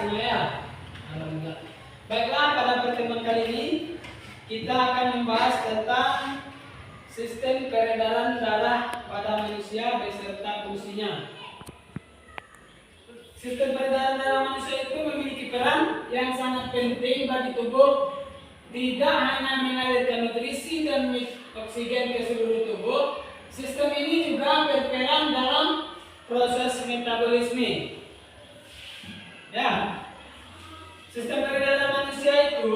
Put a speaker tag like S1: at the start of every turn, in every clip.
S1: semua ya. Alhamdulillah. Baiklah, pada pertemuan kali ini kita akan membahas tentang sistem peredaran darah pada manusia beserta fungsinya. Sistem peredaran darah manusia itu memiliki peran yang sangat penting bagi tubuh, tidak hanya mengalirkan nutrisi dan oksigen ke seluruh tubuh. Sistem ini juga berperan dalam proses metabolisme. Ya, sistem peredaran manusia itu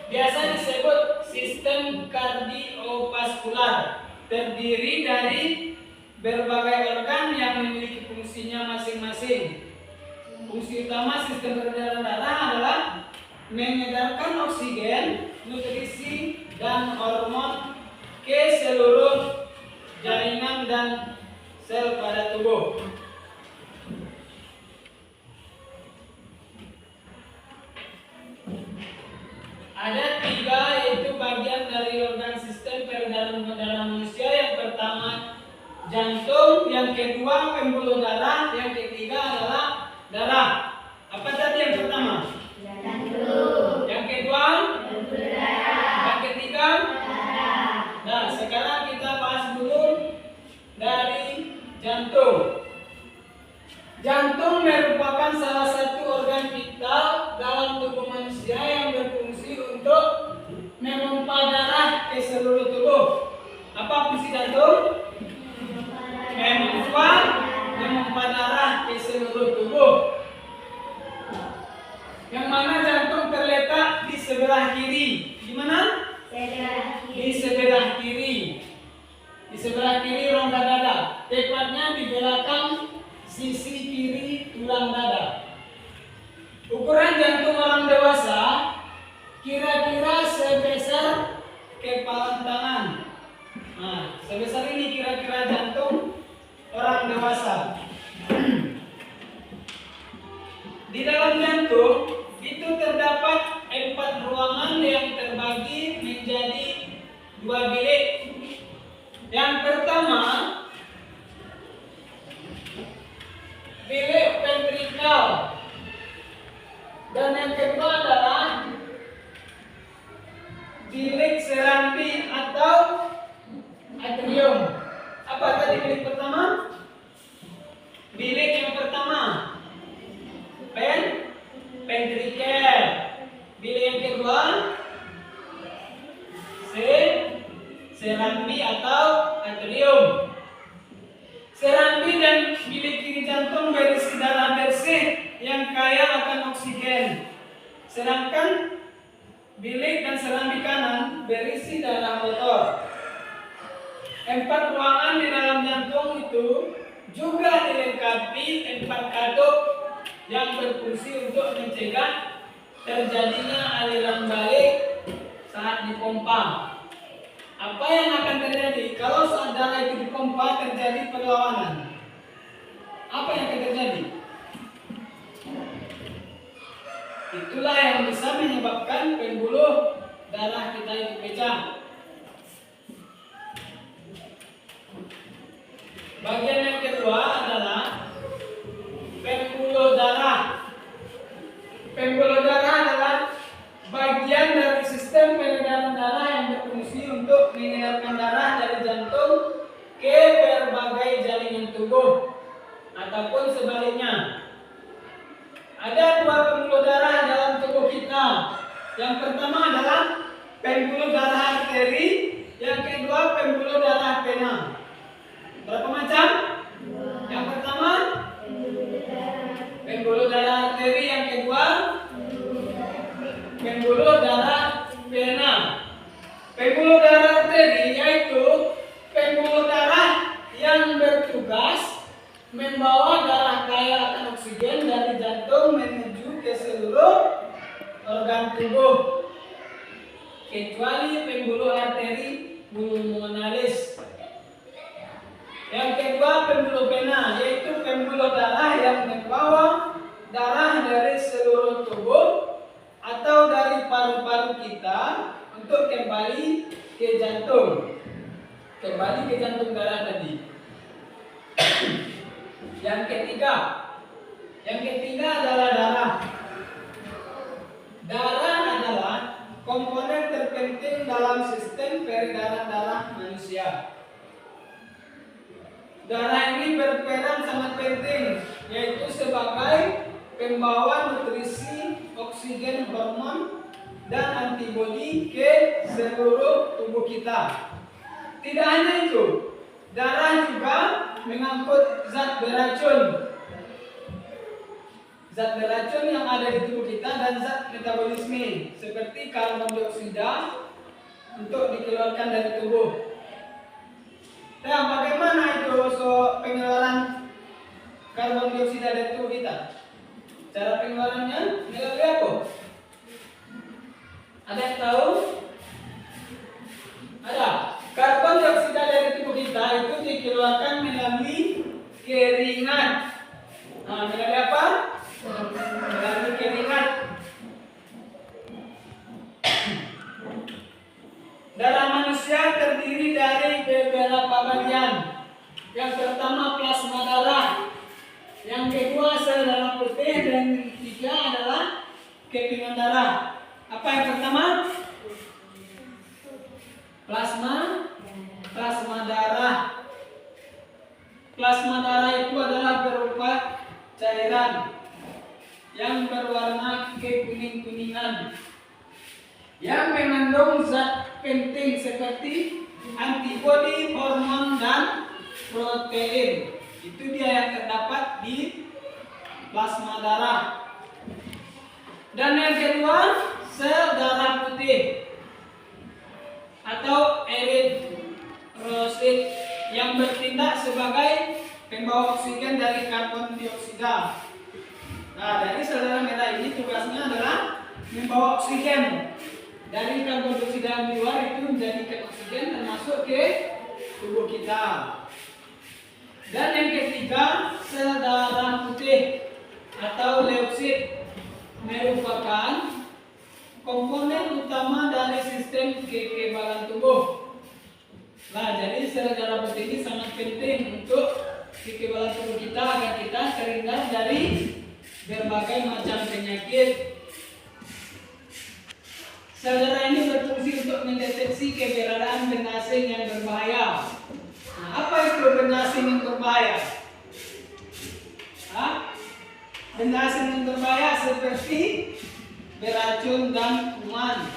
S1: biasa disebut sistem kardiovaskular, terdiri dari berbagai organ yang memiliki fungsinya masing-masing. Fungsi utama sistem peredaran darah adalah mengedarkan oksigen, nutrisi, dan hormon ke seluruh jaringan dan sel pada tubuh. Ada tiga yaitu bagian dari organ sistem peredaran darah manusia. Yang pertama jantung, yang kedua pembuluh darah, yang ketiga adalah darah. Apa tadi yang pertama? Jantung. Yang kedua? Pembuluh darah. Yang ketiga? Darah. Nah, sekarang kita bahas dulu dari jantung. Jantung merupakan salah satu organ vital dalam tubuh manusia yang berfungsi untuk memompa darah ke seluruh tubuh. Apa fungsi jantung? Memompa darah ke seluruh tubuh. Yang mana jantung terletak di sebelah kiri. Di mana? Di sebelah kiri. Di sebelah kiri rongga dada. Tepatnya di belakang sisi kiri tulang dada. Ukuran jantung orang dewasa kira-kira sebesar kepalan tangan. Nah, sebesar ini kira-kira jantung orang dewasa. Di dalam jantung itu terdapat 4 ruangan yang terbagi menjadi 2 bilik. Yang pertama, bilik ventrikal, dan yang kedua adalah bilik serambi atau atrium. Apa tadi bilik pertama? Bilik yang pertama ventrikel. Bilik yang kedua serambi atau atrium. Serambi dan bilik kiri jantung berisi darah bersih yang kaya akan oksigen. Sedangkan bilik dan serambi kanan berisi darah kotor. 4 ruangan di dalam jantung itu juga dilengkapi 4 katup yang berfungsi untuk mencegah terjadinya aliran balik saat dipompa. Apa yang akan terjadi kalau saat darah itu dipompa terjadi perlawanan? Apa yang akan terjadi? Itulah yang bisa menyebabkan pembuluh darah kita itu pecah. Bagian yang kedua adalah pembuluh darah. Pembuluh darah adalah bagian dari sistem peredaran darah yang berfungsi untuk mengedarkan darah dari jantung ke berbagai jaringan tubuh ataupun sebaliknya. Ada 2 pembuluh darah dalam tubuh kita. Yang pertama adalah pembuluh darah arteri, yang kedua pembuluh darah vena. Berapa macam? Yang pertama pembuluh darah arteri, yang kedua pembuluh darah vena. Pembuluh darah arteri yaitu pembuluh darah yang bertugas membawa darah kaya akan oksigen dari jantung menuju ke seluruh organ tubuh, kecuali pembuluh arteri pulmonalis. Yang kedua pembuluh vena, yaitu pembuluh darah yang membawa darah dari seluruh tubuh atau dari paru-paru kita untuk kembali ke jantung. Kembali ke jantung darah tadi. Yang ketiga adalah darah. manusia. Darah ini berperan sangat penting, yaitu sebagai pembawa nutrisi, oksigen, hormon, dan antibodi ke seluruh tubuh kita. Tidak hanya itu, darah juga mengangkut zat beracun. Zat beracun yang ada di tubuh kita dan zat metabolisme seperti karbon dioksida untuk dikeluarkan dari tubuh. Nah, bagaimana itu pengeluaran karbon dioksida dari tubuh kita? Cara pengeluarannya melalui apa? Ada yang tahu? Ada. Karbon dioksida dari tubuh kita itu dikeluarkan melalui keringat. Nah, melalui apa? Melalui keringat. Darah manusia terdiri dari beberapa bagian. Yang pertama plasma darah, yang kedua sel darah putih, dan yang ketiga adalah kepingan darah. Apa yang pertama? Plasma darah. Plasma darah itu adalah berupa cairan yang berwarna kekuning-kuningan yang mengandung zat penting seperti antibodi, hormon, dan protein. Itu dia yang terdapat di plasma darah. Dan yang kedua, sel darah putih atau eritrosit yang bertindak sebagai pembawa oksigen dari karbon dioksida. Nah, dari sel darah merah ini tugasnya adalah membawa oksigen dari karbon dioksida yang di luar itu menjadikan oksigen dan masuk ke tubuh kita. Dan yang ketiga, sel darah putih atau leukosit merupakan komponen utama dari sistem kekebalan tubuh. Nah, jadi sel darah putih ini sangat penting untuk kekebalan tubuh kita agar kita terhindar dari berbagai macam penyakit. Sel darah ini berfungsi untuk mendeteksi keberadaan benda asing yang berbahaya. Nah, apa itu benda asing yang berbahaya? Benda asing yang berbahaya seperti beracun dan kuman.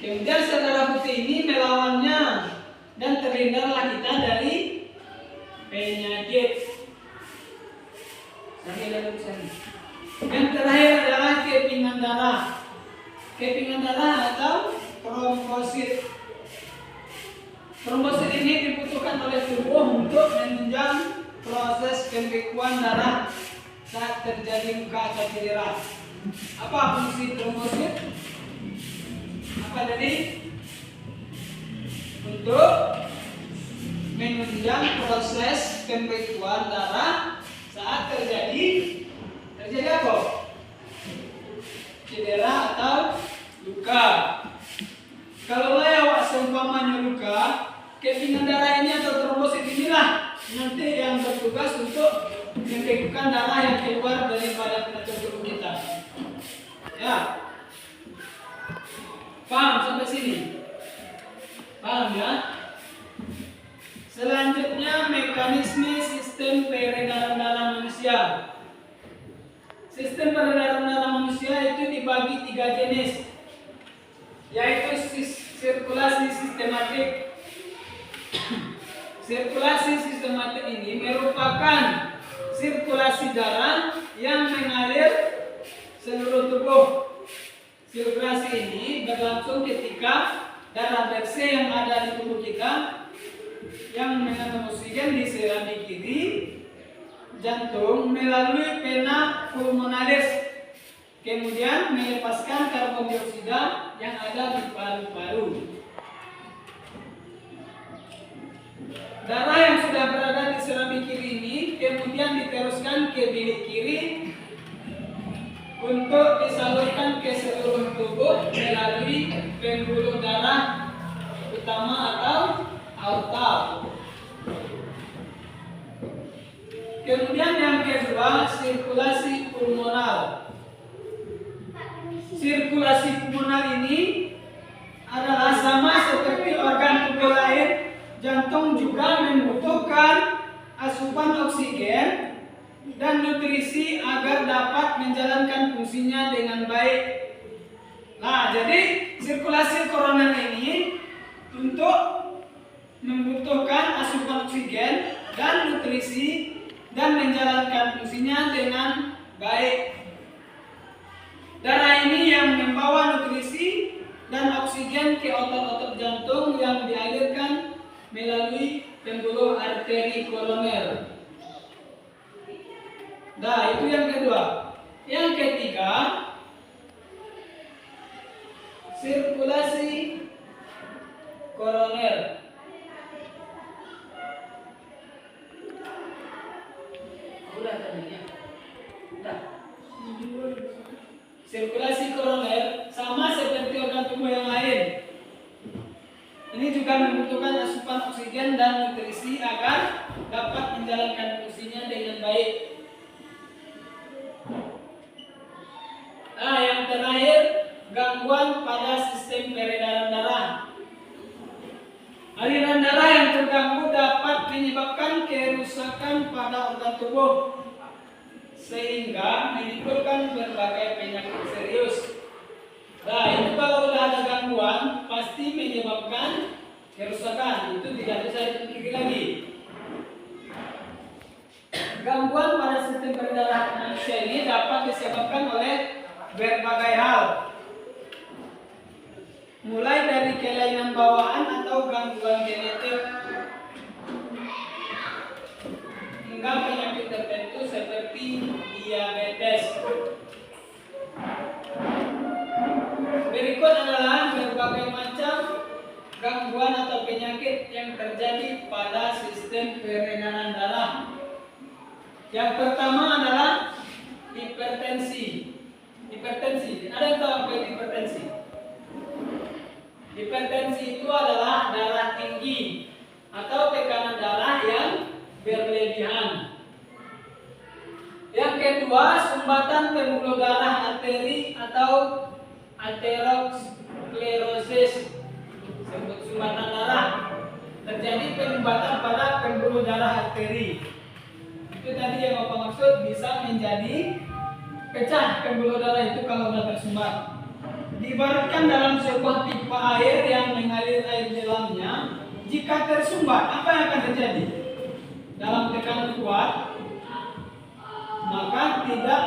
S1: Kemudian sel darah putih ini melawannya dan terhindarlah kita dari penyakit. Yang terakhir adalah kepingan darah. Kepingan darah atau trombosit. Trombosit ini dibutuhkan oleh tubuh untuk menunjang proses pembekuan darah saat terjadi luka atau cedera. Apa fungsi trombosit? Apa tadi? Untuk menunjang proses pembekuan darah saat terjadi apa? Cedera atau luka. Kalau awak seumpamanya luka, kepingan darah ini atau trombosit inilah nanti yang bertugas untuk membekukan darah yang keluar dari badan atau tubuh kita. Ya, paham sampai sini? Paham ya? Selanjutnya mekanisme sistem peredaran darah manusia. Sistem peredaran darah manusia itu dibagi 3 jenis, yaitu sirkulasi sistematik. Sirkulasi sistematik ini merupakan sirkulasi darah yang mengalir seluruh tubuh. Sirkulasi ini berlangsung ketika darah bersih yang ada di tubuh kita yang mengandung oksigen diserap di kiri jantung melalui vena pulmonalis, kemudian melepaskan karbon dioksida yang ada di paru-paru. Darah yang sudah berada di serambi kiri ini kemudian diteruskan ke bilik kiri untuk disalurkan ke seluruh tubuh melalui pembuluh darah utama atau aorta. Kemudian yang kedua, sirkulasi pulmonal. Sirkulasi pulmonal ini adalah sama seperti jantung juga membutuhkan asupan oksigen dan nutrisi agar dapat menjalankan fungsinya dengan baik. Nah, jadi sirkulasi koroner ini untuk membutuhkan asupan oksigen dan nutrisi dan menjalankan fungsinya dengan baik. Darah ini yang membawa nutrisi dan oksigen ke otot-otot jantung yang dialirkan melalui pembuluh arteri koroner. Nah, itu yang kedua. Yang ketiga, sirkulasi koroner. Udah tadi ya. Udah. Sirkulasi koroner sama seperti organ tubuh yang lain. Ini juga membutuhkan asupan oksigen dan nutrisi agar dapat menjalankan fungsinya dengan baik. Nah, yang terakhir, gangguan pada sistem peredaran darah. Aliran darah yang terganggu dapat menyebabkan kerusakan pada organ tubuh sehingga menimbulkan berbagai penyakit serius. Nah, itu kalau sudah ada gangguan pasti menyebabkan kerusakan. Itu tidak bisa dipungkiri lagi. Gangguan pada sistem peredaran manusia ini dapat disebabkan oleh berbagai hal, mulai dari kelainan bawaan atau gangguan genetik hingga penyakit tertentu seperti diabetes. Berikut adalah berbagai macam gangguan atau penyakit yang terjadi pada sistem peredaran darah. Yang pertama adalah hipertensi. Ada yang tahu apa itu hipertensi? Hipertensi itu adalah darah tinggi atau tekanan darah yang berlebihan. Yang kedua, sumbatan pembuluh darah arteri atau aterosklerosis. Sumbatan darah. Terjadi penyumbatan pada pembuluh darah arteri. Itu tadi yang Bapak maksud, bisa menjadi pecah pembuluh darah itu kalau sudah tersumbat. Diibaratkan dalam sebuah pipa air yang mengalir air di dalamnya, jika tersumbat, apa yang akan terjadi? Dalam tekanan kuat, maka tidak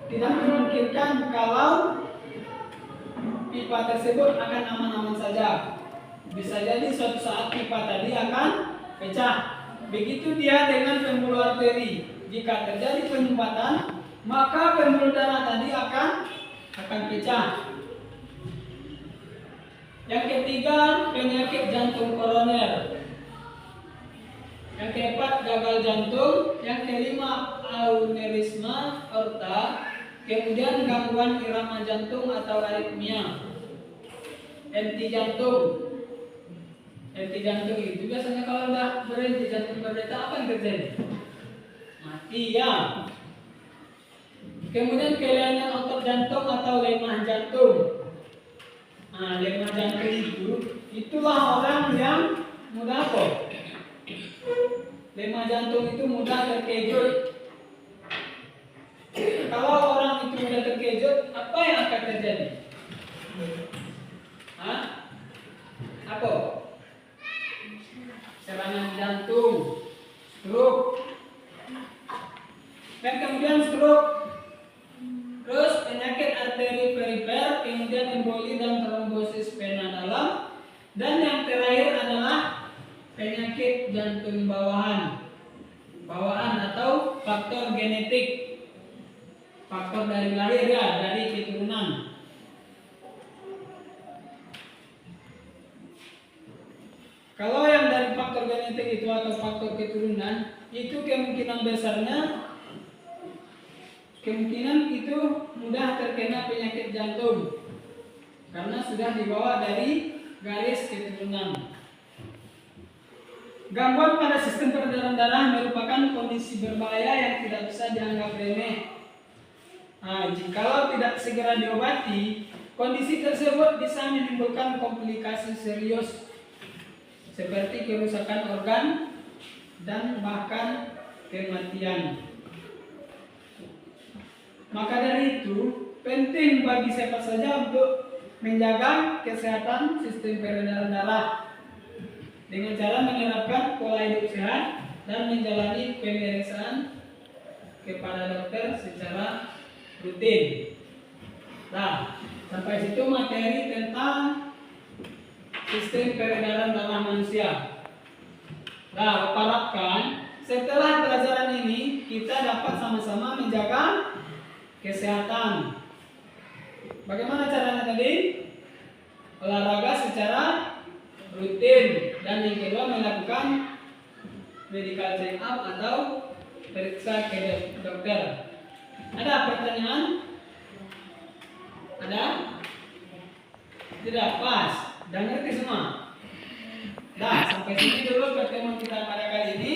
S1: memungkinkan kalau pipa tersebut akan aman-aman saja. Bisa jadi suatu saat pipa tadi akan pecah. Begitu dia dengan pembuluh arteri. Jika terjadi penyumbatan, maka pembuluh darah tadi akan pecah. Yang ketiga, penyakit jantung koroner. Yang keempat, gagal jantung. Yang kelima, aneurisma aorta. Kemudian gangguan irama jantung atau aritmia. Henti jantung. Henti jantung itu biasanya kalau udah berhenti jantung berdetak, apa yang terjadi? Mati ya. Kemudian kelainan otot jantung atau lemah jantung. Nah, lemah jantung itu, itulah orang yang mudah apa? Lemah jantung itu mudah terkejut. Kalau orang itu mudah terkejut, apa yang akan terjadi? Hah? Apa? Serangan jantung, stroke. Dan kemudian stroke. Terus penyakit arteri perifer, kemudian emboli dan trombosis vena dalam, dan yang terakhir adalah penyakit jantung bawaan atau faktor genetik, faktor dari lahir ya, dari keturunan. Kalau yang dari faktor genetik itu atau faktor keturunan, itu kemungkinan itu mudah terkena penyakit jantung karena sudah dibawa dari garis keturunan. Gangguan pada sistem peredaran darah merupakan kondisi berbahaya yang tidak bisa dianggap remeh. Nah, jikalau tidak segera diobati, kondisi tersebut bisa menimbulkan komplikasi serius seperti kerusakan organ dan bahkan kematian. Maka dari itu penting bagi siapa saja untuk menjaga kesehatan sistem peredaran darah dengan cara menerapkan pola hidup sehat dan menjalani pemeriksaan kepada dokter secara rutin. Nah, sampai situ materi tentang sistem peredaran darah manusia. Nah, harapkan setelah pelajaran ini kita dapat sama-sama menjaga kesehatan. Bagaimana caranya tadi? Olahraga secara rutin, dan yang kedua melakukan medical check up atau periksa ke dokter. Ada pertanyaan? Ada? Tidak, pas. Dan ngerti semua? Nah, sampai sini dulu pertemuan kita pada kali ini.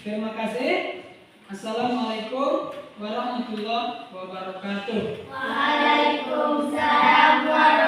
S1: Terima kasih. Assalamualaikum warahmatullahi wabarakatuh.
S2: Waalaikumsalam warahmatullahi wabarakatuh.